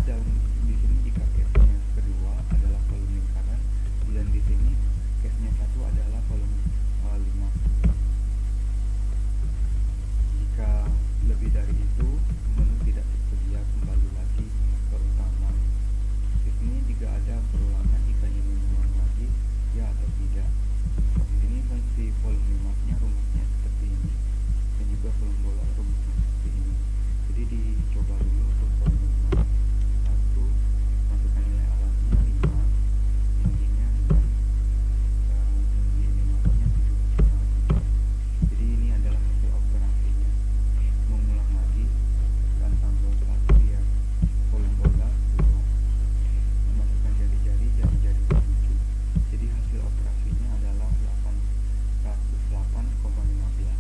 dalam di sini jika case-nya kedua adalah volume lingkaran, dan di sini case-nya satu adalah volume 5. Jika lebih dari itu, menu tidak tersedia, kembali lagi ke utama. Di sini jika ada perulangan, jika ingin mengulang lagi, ya atau tidak. Di sini fungsi volume limanya rumusnya seperti ini, dan juga volume bola rumusnya seperti ini. Jadi dicoba dulu untuk volume 5. 1, masukkan nilai alasnya 5, tingginya 6, dan tinggi minusnya 7,3. Jadi ini adalah hasil operasinya. Mengulang lagi, dan tambah 1 ya, volume bola 2, memasukkan jari-jari 7. Jadi hasil operasinya adalah 808,15.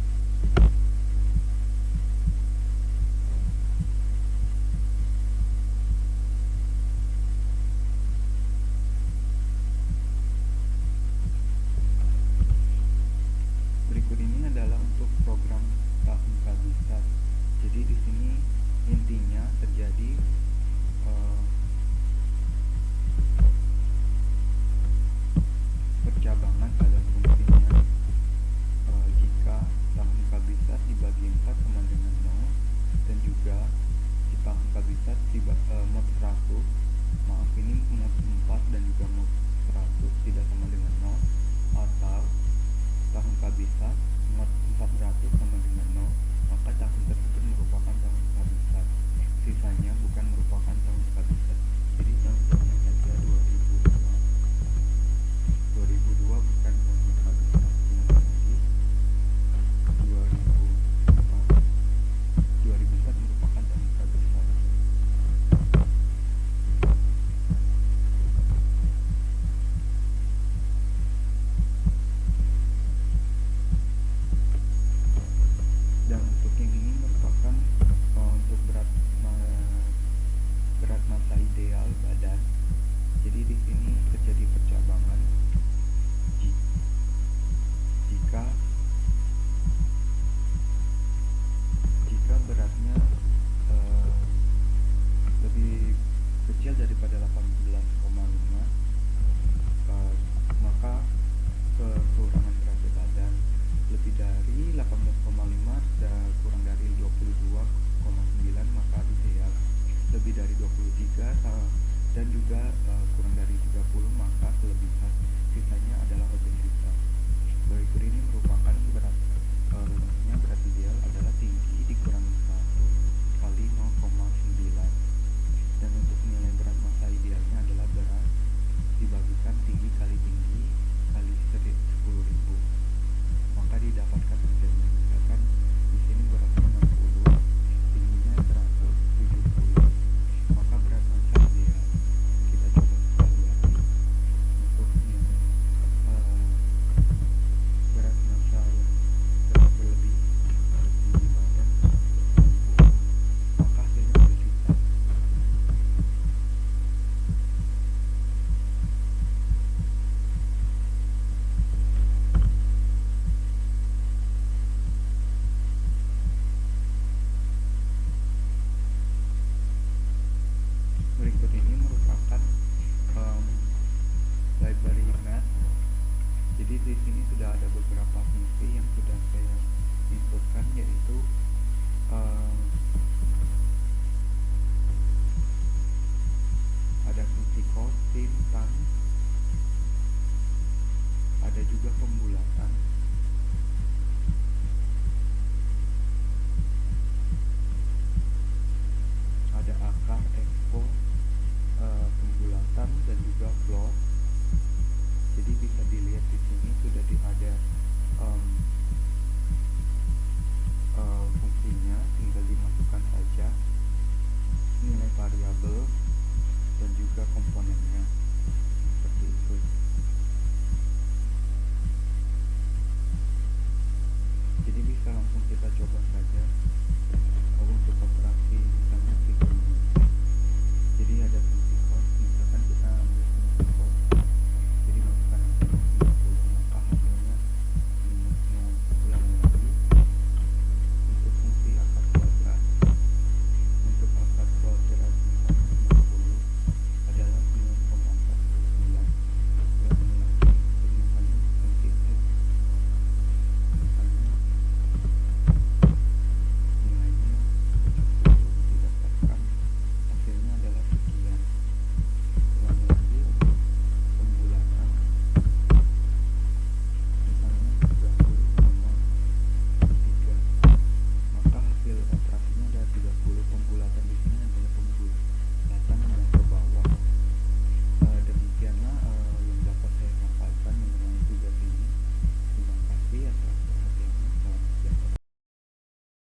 Berikut ini adalah untuk program tahun kehabisan. Jadi di sini intinya terjadi percabangan pada fungsinya. Jika tahun kehabisan dibagi 4 sama dengan 0, dan juga di tahun kehabisan mod 100, maaf ini mod 4 dan juga mod 100 tidak sama dengan 0, atau tahun kehabisan mod 400 sama dengan 0, maka tahun tersebut merupakan tahun kehabisan. Sisanya bukan merupakan tahun kehabisan. Jadi contohnya saja 2002 bukan tahun kehabisan. Ulangi lagi, 2004 merupakan tahun kehabisan. Dan untuk yang ini merupakan untuk berat massa ideal badan. Jadi di sini terjadi percabangan jika beratnya lebih kecil daripada 18,5, maka kekurangan berat badan. Lebih dari 18,5 dan kurang dari 22,9 maka ideal. Lebih dari 23 dan juga kurang dari 30 maka kelebihan. Sisanya adalah obesitas. Berikut ini merupakan rumusnya. Berat ideal adalah tinggi dikurangi 1 kali 0,9, dan untuk nilai berat massa idealnya adalah berat dibagikan tinggi kali 10.000, maka didapatkan hasilnya. Misalkan di sini beratnya 60, tingginya 170, maka berat massa ideal. Kita coba sekali lagi untuk berat massa yang berlebih di badan 160, maka hasilnya obesitas. Berikut ini merupakan library math. Jadi di sini sudah ada beberapa fungsi yang sudah saya inputkan, yaitu ada fungsi cos, sin, tan, ada juga pembulatan, ada akar, expo, pembulatan, dan juga floor. Jadi bisa dilihat di sini sudah ada